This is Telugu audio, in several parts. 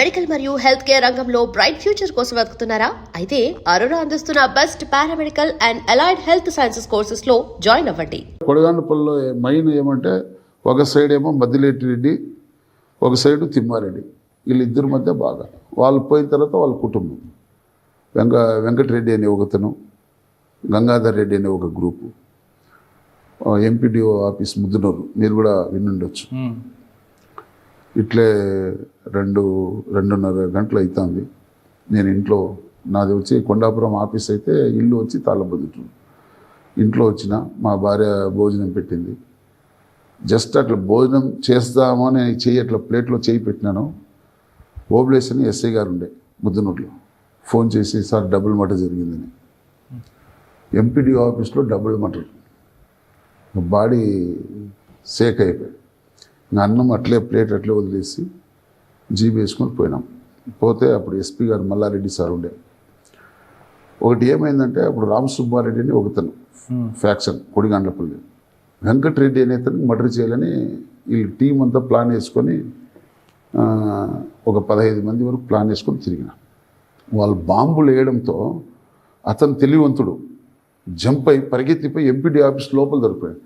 మెడికల్ మరియు హెల్త్ కేర్ రంగంలో బ్రైట్ ఫ్యూచర్ కోసం వెతుకుతున్నారా? అయితే అరోరా అందిస్తున్న best paramedical and allied health sciences courses లో జాయిన్ అవ్వండి. కొడగాండ్లపల్లిలో మెయిన్ ఏమంటే ఒక సైడ్ ఏమో మద్దిలేటి రెడ్డి, ఒక సైడు తిమ్మారెడ్డి, వీళ్ళిద్దరి మధ్య బాగా. వాళ్ళు పోయిన తర్వాత వాళ్ళ కుటుంబం వెంకటరెడ్డి అనే ఒకతను, గంగాధర్ రెడ్డి అనే ఒక గ్రూపు, ఎంపీడీఓ ఆఫీస్ ముద్దునూరు, మీరు కూడా వినుండొచ్చు. ఇట్లే 2-2.5 గంటలు అవుతుంది. నేను ఇంట్లో, నాది వచ్చి కొండాపురం ఆఫీస్ అయితే ఇల్లు వచ్చి తాళబొద్దుతుంది. ఇంట్లో వచ్చిన మా భార్య భోజనం పెట్టింది. జస్ట్ అట్లా భోజనం చేద్దామని చెయ్యి అట్లా ప్లేట్లో చేయి పెట్టినాను. ఓబ్లేస్ అని ఎస్ఐ గారు ఉండే ముద్దునూరులో, ఫోన్ చేసి సార్ డబుల్ మర్డర్ జరిగిందని. ఎంపీడీ ఆఫీస్లో డబుల్ మర్డర్, బాడీ సేక్ అయిపోయి అన్నం అట్లే ప్లేట్ అట్లే వదిలేసి జీబీ వేసుకొని పోయినాం. పోతే అప్పుడు ఎస్పీ గారు మల్లారెడ్డి సార్ ఉండే. ఒకటి ఏమైందంటే అప్పుడు రామసుబ్బారెడ్డి అని ఒకతను ఫ్యాక్షన్ కొడిగాండ్లపల్లి, వెంకటరెడ్డి అనే అతను మర్డర్ చేయాలని వీళ్ళు టీం అంతా ప్లాన్ వేసుకొని ఒక 15 మంది వరకు ప్లాన్ వేసుకొని తిరిగిన. వాళ్ళు బాంబులు వేయడంతో అతను తెలివివంతుడు జంప్ అయి పరిగెత్తిపోయి ఎంపీడీ ఆఫీస్ లోపల దొరికిపోయాడు.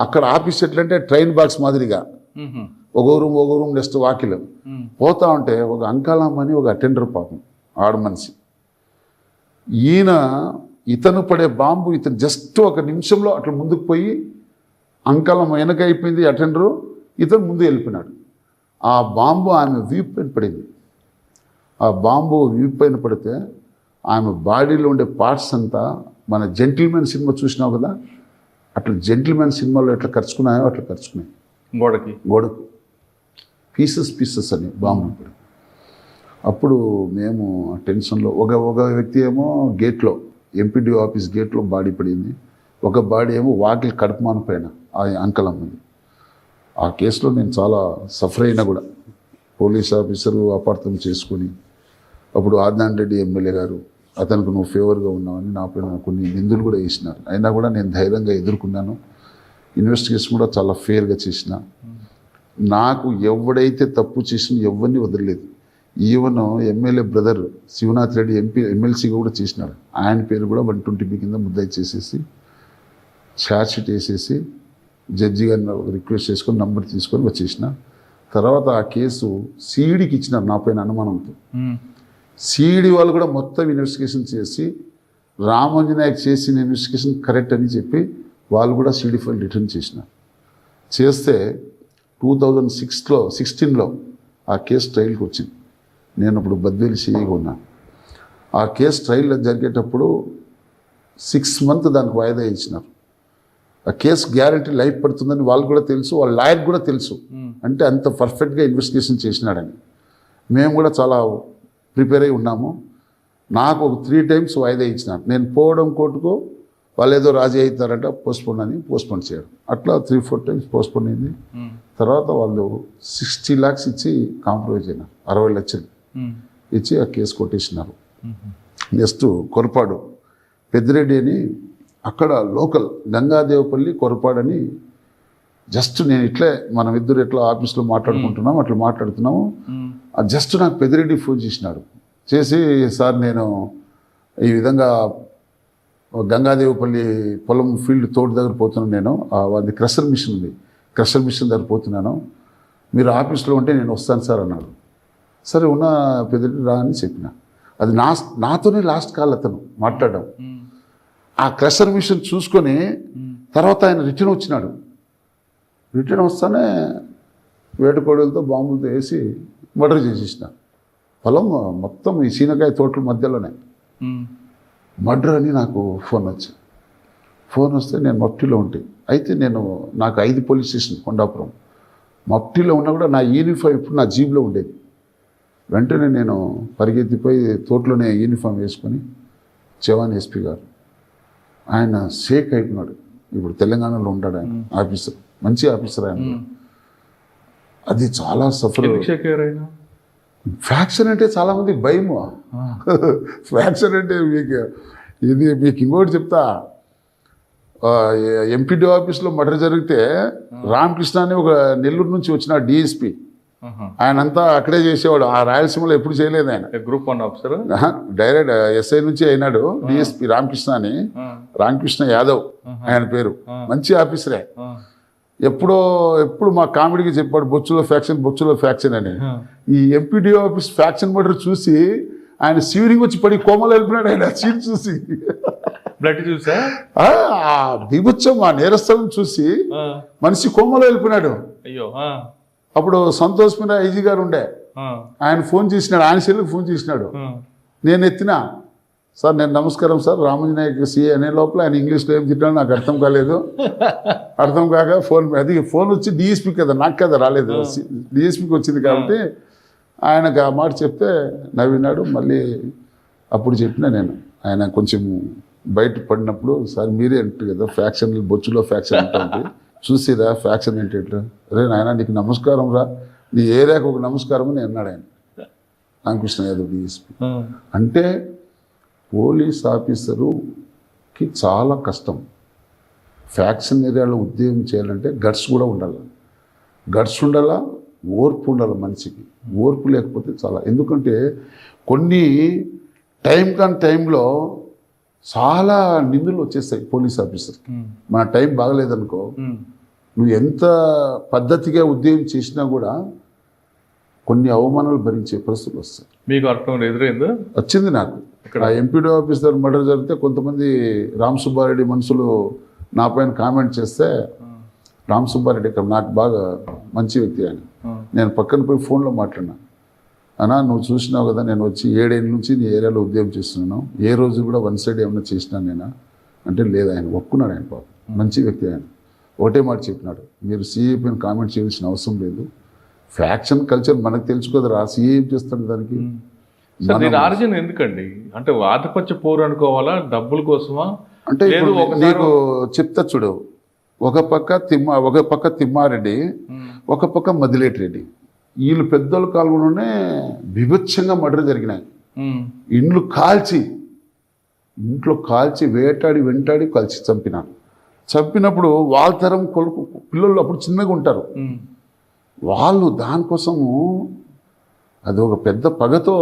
అక్కడ ఆఫీస్ ఎట్లంటే ట్రైన్ బాక్స్ మాదిరిగా ఒక రూమ్ నెక్స్ట్ వాకిలు పోతా ఉంటే ఒక అంకాలమ్మ అని ఒక అటెండర్, పాపం ఆడ మనిషి, ఇతను పడే బాంబు ఇతను జస్ట్ ఒక నిమిషంలో అట్లా ముందుకు పోయి అంకాలమ్మ వెనక అయిపోయింది అటెండరు, ఇతను ముందు వెళ్ళిపోయినాడు. ఆ బాంబు ఆమె వీపు పైన పడింది. ఆ బాంబు వీపు పైన పడితే ఆమె బాడీలో ఉండే పార్ట్స్ అంతా మన జెంటిల్మెన్ సినిమా చూసినావు కదా, అట్లా జెంటిల్మెన్ సినిమాలో ఎట్లా ఖర్చుకున్నాయో అట్లా ఖర్చుకున్నాయి. గోడకు పీసెస్ అని బాంబు. అప్పుడు మేము టెన్షన్లో, ఒక వ్యక్తి ఏమో గేట్లో, ఎంపీడీ ఆఫీస్ గేట్లో బాడీ పడింది, ఒక బాడీ ఏమో వాకిలి కడుపుమాన పైన ఆ అంకలమ్మది. ఆ కేసులో నేను చాలా సఫర్ అయినా కూడా పోలీస్ ఆఫీసరు అపార్థం చేసుకొని, అప్పుడు ఆదినారాయణ రెడ్డి ఎమ్మెల్యే గారు అతనికి నువ్వు ఫేవర్గా ఉన్నావని నా పైన కొన్ని నిందులు కూడా వేసినారు. అయినా కూడా నేను ధైర్యంగా ఎదుర్కొన్నాను. ఇన్వెస్టిగేషన్ కూడా చాలా ఫేర్గా చేసిన. నాకు ఎవడైతే తప్పు చేసిన ఎవరిని వదలలేదు. Even MLA brother Shivanath Reddy ఎమ్మెల్సీగా కూడా చేసినాడు. ఆయన పేరు కూడా 120B కింద ముద్దాయి చేసేసి ఛార్జ్ షీట్ వేసేసి జడ్జి గారిని రిక్వెస్ట్ చేసుకొని నంబర్ తీసుకొని వచ్చేసిన. తర్వాత ఆ కేసు సిఈడికి ఇచ్చినారు నా పైన అనుమానంతో. సిఈడి వాళ్ళు కూడా మొత్తం ఇన్వెస్టిగేషన్ చేసి రామాంజనేయకి చేసిన ఇన్వెస్టిగేషన్ కరెక్ట్ అని చెప్పి వాళ్ళు కూడా సిడి ఫైల్ రిటర్న్ చేసినారు. చేస్తే 2016లో ఆ కేసు ట్రయల్కి వచ్చింది. నేను అప్పుడు బద్వేలు సిఐగా ఉన్నాను. ఆ కేసు ట్రయల్ జరిగేటప్పుడు 6 months దానికి వాయిదా ఇచ్చినారు. ఆ కేసు గ్యారంటీ లైఫ్ పడుతుందని వాళ్ళు కూడా తెలుసు, వాళ్ళ లాయర్ కూడా తెలుసు. అంటే అంత పర్ఫెక్ట్గా ఇన్వెస్టిగేషన్ చేసినాడని మేము కూడా చాలా ప్రిపేర్ అయి ఉన్నాము. నాకు ఒక 3 times వాయిదా ఇచ్చినారు. నేను పోవడం కోర్టుకు, వాళ్ళు ఏదో రాజీ అవుతారంట, పోస్ట్పోన్ చేయడం, అట్లా 3-4 times పోస్ట్పోన్ అయింది. తర్వాత వాళ్ళు 60 lakhs ఇచ్చి కాంప్రమైజ్ అయినారు. 60 లక్షలు ఇచ్చి ఆ కేసు కొట్టేసినారు. నెక్స్ట్ కొరపాడు పెద్దిరెడ్డి అని, అక్కడ లోకల్ గంగాదేవపల్లి కొరపాడని, జస్ట్ నేను ఇట్లే మనం ఇద్దరు ఎట్లా ఆఫీస్లో మాట్లాడుకుంటున్నాం అట్లా మాట్లాడుతున్నాము. జస్ట్ నాకు పెద్దిరెడ్డి ఫోన్ చేసినాడు. చేసి సార్ నేను ఈ విధంగా గంగాదేవపల్లి పొలం ఫీల్డ్ తోట దగ్గర పోతున్నాను, నేను అది క్రషర్ మిషన్ ఉంది, క్రషర్ మిషన్ దగ్గర పోతున్నాను, మీరు ఆఫీస్లో ఉంటే నేను వస్తాను సార్ అన్నాడు. సరే ఉన్న పెద్దిరెడ్డి రా అని చెప్పిన. అది నాతోనే లాస్ట్ కాల్ అతను మాట్లాడడం. ఆ క్రషర్ మిషన్ చూసుకొని తర్వాత ఆయన రిటర్న్ వచ్చినాడు. రిటర్న్ వస్తానే వేటకోడలతో బాంబులతో వేసి మర్డర్ చేసేసిన. పొలం మొత్తం ఈ సీనకాయ తోటల మధ్యలోనే మర్డర్ అని నాకు ఫోన్ వచ్చింది. ఫోన్ వస్తే నేను మఫ్టీలో ఉంటే, అయితే నాకు 5 పోలీస్ స్టేషన్ కొండాపురం, మఫ్టీలో ఉన్నా కూడా నా యూనిఫామ్ ఇప్పుడు నా జీబ్లో ఉండేది. వెంటనే నేను పరిగెత్తిపోయి తోటలోనే యూనిఫామ్ వేసుకొని, చవాన్ ఎస్పీ గారు ఆయన షేక్ అయిపోయినాడు. ఇప్పుడు తెలంగాణలో ఉంటాడు ఆయన ఆఫీసర్, మంచి ఆఫీసర్ ఆయన. అది చాలా సఫర్. ఫ్యాక్షన్ అంటే చాలామంది భయము. ఫ్యాక్షన్ అంటే మీకు ఇంకోటి చెప్తా, ఎంపీడీ ఆఫీస్లో మర్డర్ జరిగితే రామకృష్ణ అని ఒక నెల్లూరు నుంచి వచ్చిన డిఎస్పీ, ఆయనంతా అక్కడే చేసేవాడు. ఆ రాయలసీమలో ఎప్పుడు చేయలేదు ఆయన. గ్రూప్ 1 ఆఫీసర్ డైరెక్ట్ ఎస్ఐ నుంచి అయినాడు. డిఎస్పి రామకృష్ణ అని, రామకృష్ణ యాదవ్ ఆయన పేరు. మంచి ఆఫీసరే. ఎప్పుడు మా కామెడీకి చెప్పాడు బొచ్చులో ఫ్యాక్షన్ అని. ఈ ఎంపీడీఓ ఆఫీస్ ఫ్యాక్షన్ మర్డర్ చూసి ఆయన సీరింగ్ వచ్చి పడి కోమలు వెళ్ళిపోయాడు ఆయన సీన్ చూసి. బ్లడ్ చూసా ఆ బీభత్సం, ఆ నేరస్థలం చూసి మనిషి కోమలో వెళ్ళిపోయినాడు. అయ్యో. అప్పుడు సంతోష్ మీనా ఐజీ గారు ఉండే, ఆయన ఫోన్ చేసినాడు, ఆయన సెల్లుకి ఫోన్ చేసినాడు. నేను ఎత్తినా, సార్ నేను నమస్కారం సార్ రామంజనేయ సిఏ అనే లోపల ఆయన ఇంగ్లీష్లో ఏం తిట్టాడు నాకు అర్థం కాలేదు. అర్థం కాక ఫోన్ వచ్చి డిఎస్పీ కదా, నాకు కదా రాలేదు, డిఎస్పీకి వచ్చింది కాబట్టి ఆయనకు ఆ మాట చెప్తే నవ్వినాడు. మళ్ళీ అప్పుడు చెప్పిన నేను, ఆయన కొంచెం బయట పడినప్పుడు, సార్ మీరే అంటారు కదా ఫ్యాక్షన్, బొచ్చులో ఫ్యాక్షన్ ఉంటుంది చూసిరా ఫ్యాక్షన్ ఏంటి, రే నాయన నీకు నమస్కారం రా, నీ ఏరియాకు ఒక నమస్కారం అని అన్నాడు ఆయన, రామకృష్ణ యాదవ్ డిఎస్పీ. అంటే పోలీస్ ఆఫీసరుకి చాలా కష్టం. ఫ్యాక్షన్ ఏరియాలో ఉద్యోగం చేయాలంటే గట్స్ కూడా ఉండాలి. గట్స్ ఉండాలా, ఓర్పు ఉండాలి మనిషికి. ఓర్పు లేకపోతే చాలా, ఎందుకంటే కొన్ని టైంలో చాలా నిందులు వచ్చేస్తాయి పోలీస్ ఆఫీసర్కి. మన టైం బాగలేదనుకో, నువ్వు ఎంత పద్ధతిగా ఉద్యోగం చేసినా కూడా కొన్ని అవమానాలు భరించే పరిస్థితులు వస్తాయి. మీకు అర్థం ఎదురైందా? వచ్చింది నాకు. ఆ ఎంపీడీ ఆఫీసర్ మర్డర్ జరిగితే కొంతమంది రామ్ సుబ్బారెడ్డి మనుషులు నా పైన కామెంట్ చేస్తే, రామ్ సుబ్బారెడ్డి ఇక్కడ నాకు బాగా మంచి వ్యక్తి ఆయన, నేను పక్కన పోయి ఫోన్లో మాట్లాడినా, అన్నా నువ్వు చూసినావు కదా నేను వచ్చి 7 ఏళ్ళ నుంచి నీ ఏరియాలో ఉద్యోగం చేస్తున్నాను, ఏ రోజు కూడా వన్ సైడ్ ఏమైనా చేసినాను నేనా అంటే, లేదు ఆయన ఒప్పుకున్నాడు. ఆయన పాపం మంచి వ్యక్తి. ఆయన ఒకటే మాట చెప్పినాడు, మీరు సీఏ పైన కామెంట్ చేయాల్సిన అవసరం లేదు, ఫ్యాక్షన్ కల్చర్ మనకు తెలుసుకోదరా, సీఏ ఏం చేస్తాడు దానికి. ఆర్జన్ ఎందుకండి అంటే ఆధిపత్య పోరు అనుకోవాలా, డబ్బుల కోసమా? అంటే నీకు చెప్తా చూడు, ఒక పక్క తిమ్మారెడ్డి, ఒక పక్క మదిలేటి రెడ్డి, వీళ్ళు పెద్దోళ్ళ కాలంలోనే బీభత్సంగా మర్డర్ జరిగినాయి. ఇంట్లో కాల్చి వెంటాడి కలిసి చంపినప్పుడు వాళ్ళ తరం కొడుకు పిల్లలు అప్పుడు చిన్నగా ఉంటారు, వాళ్ళు దానికోసము అది ఒక పెద్ద పగతో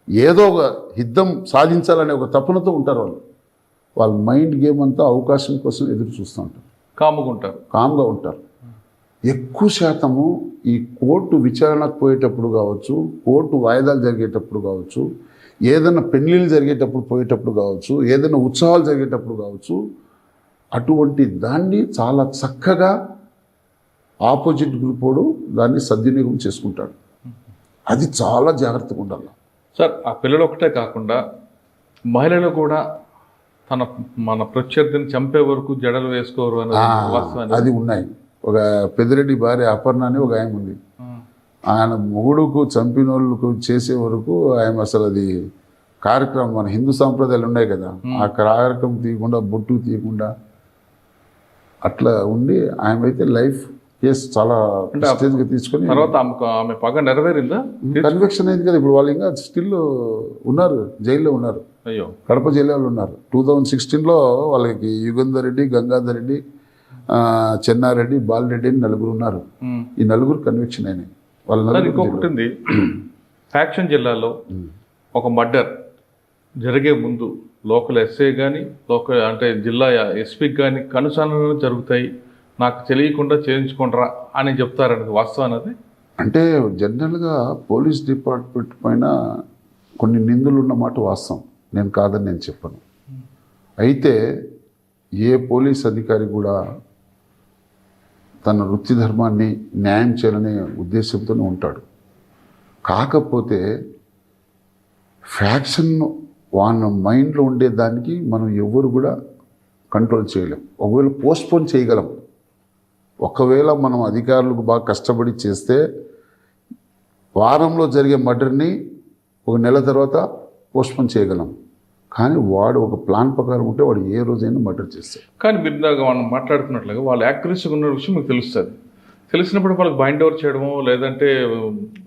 ఏదో ఒక యుద్ధం సాధించాలనే ఒక తపనతో ఉంటారు. వాళ్ళ మైండ్ గేమ్ అంతా అవకాశం కోసం ఎదురు చూస్తూ ఉంటారు, కామ్గా ఉంటారు. ఎక్కువ శాతము ఈ కోర్టు విచారణకు పోయేటప్పుడు కావచ్చు, కోర్టు వాయిదాలు జరిగేటప్పుడు కావచ్చు, ఏదైనా పెళ్ళిళ్ళు జరిగేటప్పుడు పోయేటప్పుడు కావచ్చు, ఏదైనా ఉత్సవాలు జరిగేటప్పుడు కావచ్చు, అటువంటి దాన్ని చాలా చక్కగా ఆపోజిట్ గ్రూప్ వాడు దాన్ని సద్వినియోగం చేసుకుంటాడు. అది చాలా జాగ్రత్తగా ఉండాలి సార్. ఆ పిల్లలు ఒకటే కాకుండా మహిళలు కూడా మన ప్రత్యర్థిని చంపే వరకు జడలు వేసుకోరు అని అది ఉన్నాయి. ఒక పెద్దిరెడ్డి భార్య అపర్ణ అని ఒక ఆయన ఉంది, ఆయన మొగుడుకు చంపిన వాళ్ళకు చేసే వరకు ఆయన అసలు అది కార్యక్రమం, మన హిందూ సాంప్రదాయాలు ఉన్నాయి కదా, ఆ కార్యక్రమం తీయకుండా బొట్టు తీయకుండా అట్లా ఉండి ఆమె అయితే లైఫ్ కేసు చాలా స్టేజ్గా తీసుకొని తర్వాత ఆమె పగ నెరవేరిందా? కన్విక్షన్ అయింది కదా. ఇప్పుడు వాళ్ళు ఇంకా స్టిల్ ఉన్నారు, జైల్లో ఉన్నారు. అయ్యో, కడప జైల్లో ఉన్నారు. 2016లో వాళ్ళకి యుగంధర్ రెడ్డి, గంగాధర్ రెడ్డి, చెన్నారెడ్డి, బాలరెడ్డి అని 4 ఉన్నారు. ఈ 4 కన్విక్షన్ అయినాయి. ఇంకొకటి ఉంది, ఫ్యాక్షన్ జిల్లాలో ఒక మర్డర్ జరిగే ముందు లోకల్ ఎస్ఐ కానీ అంటే జిల్లా ఎస్పీకి కానీ కనుసన్నలు జరుగుతాయి, నాకు తెలియకుండా చేయించుకుంటారా అని చెప్తారనేది వాస్తవం. అనేది అంటే జనరల్గా పోలీస్ డిపార్ట్మెంట్ పైన కొన్ని నిందలు ఉన్నమాట వాస్తవం, నేను కాదని నేను చెప్పను. అయితే ఏ పోలీస్ అధికారి కూడా తన వృత్తి ధర్మాన్ని న్యాయం చేయాలనే ఉద్దేశంతోనే ఉంటాడు. కాకపోతే ఫ్యాక్షన్ వాళ్ళ మైండ్లో ఉండేదానికి మనం ఎవరు కూడా కంట్రోల్ చేయలేం. ఒకవేళ పోస్ట్పోన్ చేయగలం, ఒకవేళ మనం అధికారులకు బాగా కష్టపడి చేస్తే వారంలో జరిగే మర్డర్ని 1 నెల తర్వాత పోస్ట్పోన్ చేయగలం. కానీ వాడు ఒక ప్లాన్ ప్రకారం ఉంటే వాడు ఏ రోజైనా మర్డర్ చేస్తాడు. కానీ మీరు మనం మాట్లాడుతున్నట్లుగా వాళ్ళు యాక్యురసీగా ఉన్న విషయం మీకు తెలుస్తుంది. తెలిసినప్పుడు వాళ్ళకి బైండ్ ఓవర్ చేయడమో, లేదంటే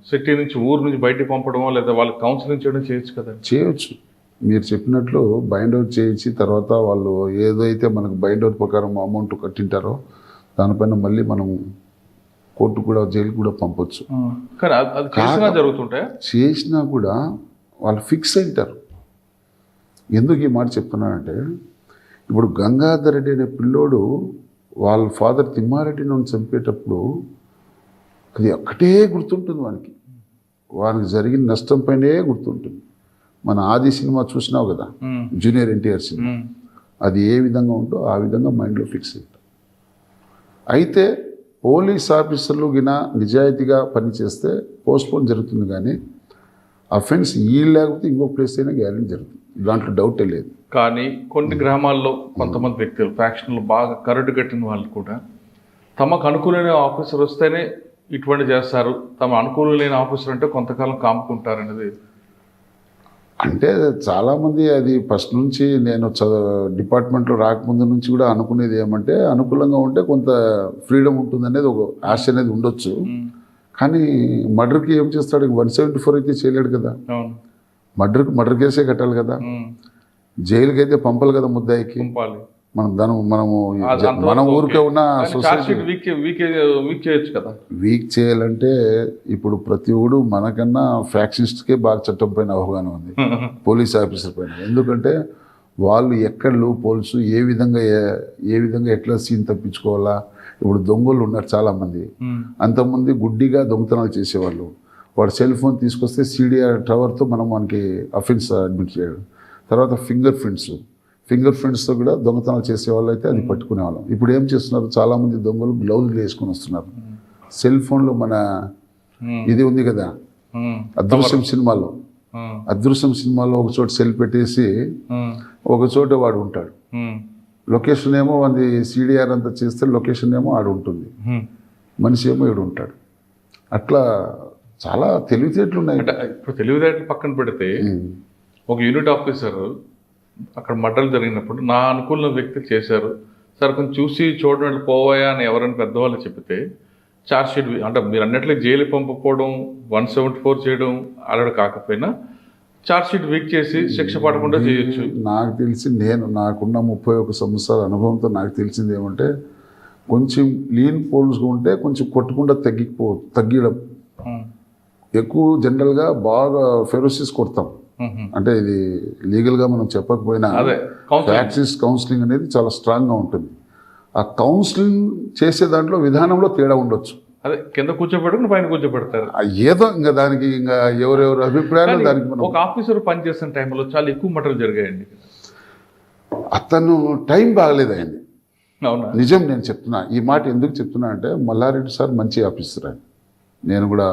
సిటీ నుంచి ఊరు నుంచి బయటికి పంపడమో, లేదా వాళ్ళకి కౌన్సిలింగ్ చేయడం చేయొచ్చు కదా? చేయొచ్చు. మీరు చెప్పినట్లు బైండ్ అవుట్ చేయించి తర్వాత వాళ్ళు ఏదైతే మనకు బైండ్ అవుట్ ప్రకారం అమౌంట్ కట్టింటారో దానిపైన మళ్ళీ మనం కోర్టు కూడా జైలు కూడా పంపొచ్చు. కానీ అది చేసినా జరుగుతుంటాయా? చేసినా కూడా వాళ్ళు ఫిక్స్ అయింటారు. ఎందుకు ఈ మాట చెప్తున్నానంటే, ఇప్పుడు గంగాధర్ రెడ్డి అనే పిల్లోడు వాళ్ళ ఫాదర్ తిమ్మారెడ్డిని చంపేటప్పుడు అది ఒక్కటే గుర్తుంటుంది వానికి జరిగిన నష్టం పైనే గుర్తుంటుంది. మన ఆది సినిమా చూసినావు కదా, జూనియర్ ఎన్టీఆర్ సినిమా, అది ఏ విధంగా ఉందో ఆ విధంగా మైండ్లో ఫిక్స్ అయింది. అయితే పోలీస్ ఆఫీసర్లు గిన నిజాయితీగా పనిచేస్తే పోస్ట్పోన్ జరుగుతుంది, కానీ అఫెన్స్ ఈ లేకపోతే ఇంకో ప్లేస్ అయినా గ్యారెంటీ జరుగుతుంది, దాంట్లో డౌటే లేదు. కానీ కొన్ని గ్రామాల్లో కొంతమంది వ్యక్తులు ఫ్యాక్షన్లు బాగా కరడు కట్టిన వాళ్ళు కూడా తమకు అనుకూలమైన ఆఫీసర్ వస్తేనే ఇటువంటి చేస్తారు, తమ అనుకూలం లేని ఆఫీసర్ అంటే కొంతకాలం కాముకుంటారు అనేది. అంటే చాలామంది అది ఫస్ట్ నుంచి నేను డిపార్ట్మెంట్లో రాకముందు నుంచి కూడా అనుకునేది ఏమంటే, అనుకూలంగా ఉంటే కొంత ఫ్రీడమ్ ఉంటుంది అనేది ఒక ఆశ అనేది ఉండొచ్చు. కానీ మర్డర్కి ఏం చేస్తాడు? 174 అయితే చేయలేడు కదా. మర్డర్ కేసే కట్టాలి కదా, జైలుకి అయితే పంపాలి కదా ముద్దాయికి. మన ఊరికే ఉన్న సొసైటీ వీక్ చేయాలంటే ఇప్పుడు ప్రతి ఒడు మనకన్నా ఫ్యాక్షనిస్ట్కే బాగా చట్టం పైన అవగాహన ఉంది, పోలీస్ ఆఫీసర్ పైన. ఎందుకంటే వాళ్ళు ఎక్కడ లోపోల్స్ ఏ విధంగా ఎట్లా సీన్ తప్పించుకోవాలా. ఇప్పుడు దొంగలు ఉన్నారు చాలామంది, అంతమంది గుడ్డిగా దొంగతనాలు చేసేవాళ్ళు. వాడు సెల్ ఫోన్ తీసుకొస్తే సిడిఆర్ టవర్తో మనకి అఫెన్స్ అడ్మిట్ చేయడం. తర్వాత ఫింగర్ ప్రింట్స్తో కూడా దొంగతనాలు చేసేవాళ్ళు అయితే అది పట్టుకునేవాళ్ళం. ఇప్పుడు ఏం చేస్తున్నారు, చాలామంది దొంగలు గ్లౌజులు వేసుకొని వస్తున్నారు. సెల్ ఫోన్లో మన ఇది ఉంది కదా, అదృశ్యం సినిమాలో ఒక చోట సెల్ పెట్టేసి ఒక చోట వాడు ఉంటాడు. లొకేషన్ ఏమో అది సిడిఆర్ అంతా చేస్తే లొకేషన్ ఏమో ఆడు ఉంటుంది, మనిషి ఏమో ఈడు ఉంటాడు. అట్లా చాలా తెలివితేటలు ఉన్నాయి. ఇప్పుడు తెలివితేటలు పక్కన పెడితే ఒక యూనిట్ ఆఫీసర్ అక్కడ మర్డర్లు జరిగినప్పుడు నా అనుకూల వ్యక్తి చేశారు సార్, కొంచెం చూసి చూడండి పోవాయా అని ఎవరైనా పెద్దవాళ్ళు చెప్తే ఛార్జ్ షీట్ అంటే మీరు అన్నట్లు జైలు పంపకపోవడం, 174 చేయడం అలా కాకపోయినా ఛార్జ్ షీట్ వీక్ చేసి శిక్ష పడకుండా చేయొచ్చు. నాకు తెలిసి నాకున్న 31 సంవత్సరాల అనుభవంతో నాకు తెలిసింది ఏమంటే, కొంచెం లీన్ పోల్స్గా ఉంటే కొంచెం కొట్టకుండా తగ్గడం ఎక్కువ. జనరల్గా బాగా ఫెరోసిస్ కొడతాం, అంటే ఇది లీగల్గా మనం చెప్పకపోయినా ఫ్యాక్షనిస్ట్ కౌన్సిలింగ్ అనేది చాలా స్ట్రాంగ్గా ఉంటుంది. ఆ కౌన్సిలింగ్ చేసే దాంట్లో విధానంలో తేడా ఉండొచ్చు. అదే కింద కూర్చోబెట్టుకుని పైన కూర్చోబెడతారు, ఏదో ఇంకా దానికి ఇంకా ఎవరెవరు అభిప్రాయాలు దానికి. ఒక ఆఫీసర్ పనిచేస్తున్న టైంలో చాలా ఎక్కువ మటలు జరిగాయండి. అతను టైం బాగలేదు అయింది. అవునా? నిజం నేను చెప్తున్నా. ఈ మాట ఎందుకు చెప్తున్నా అంటే, మల్లారెడ్డి సార్ మంచి ఆఫీసర్ ఆయన. నేను కూడా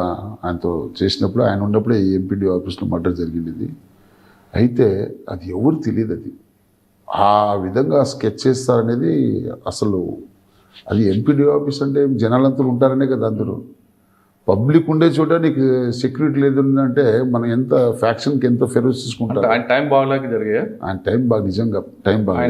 ఆయనతో చేసినప్పుడు, ఆయన ఉన్నప్పుడే ఎంపీడీ ఆఫీస్లో మర్డర్ జరిగింది. అయితే అది ఎవరు తెలియదు, అది ఆ విధంగా స్కెచ్ చేస్తారనేది అసలు. అది ఎంపీడీ ఆఫీస్ అంటే జనాలంతా ఉంటారనే కదా అందరూ. పబ్లిక్ ఉండే చోట నీకు సెక్యూరిటీ లేదంటే మనం ఎంత ఫ్యాక్షన్కి ఎంత ఫెరోస్ తీసుకుంటాం. ఆయన టైం బాగా జరిగాయి. ఆయన టైం బాగా నిజంగా టైం బాగా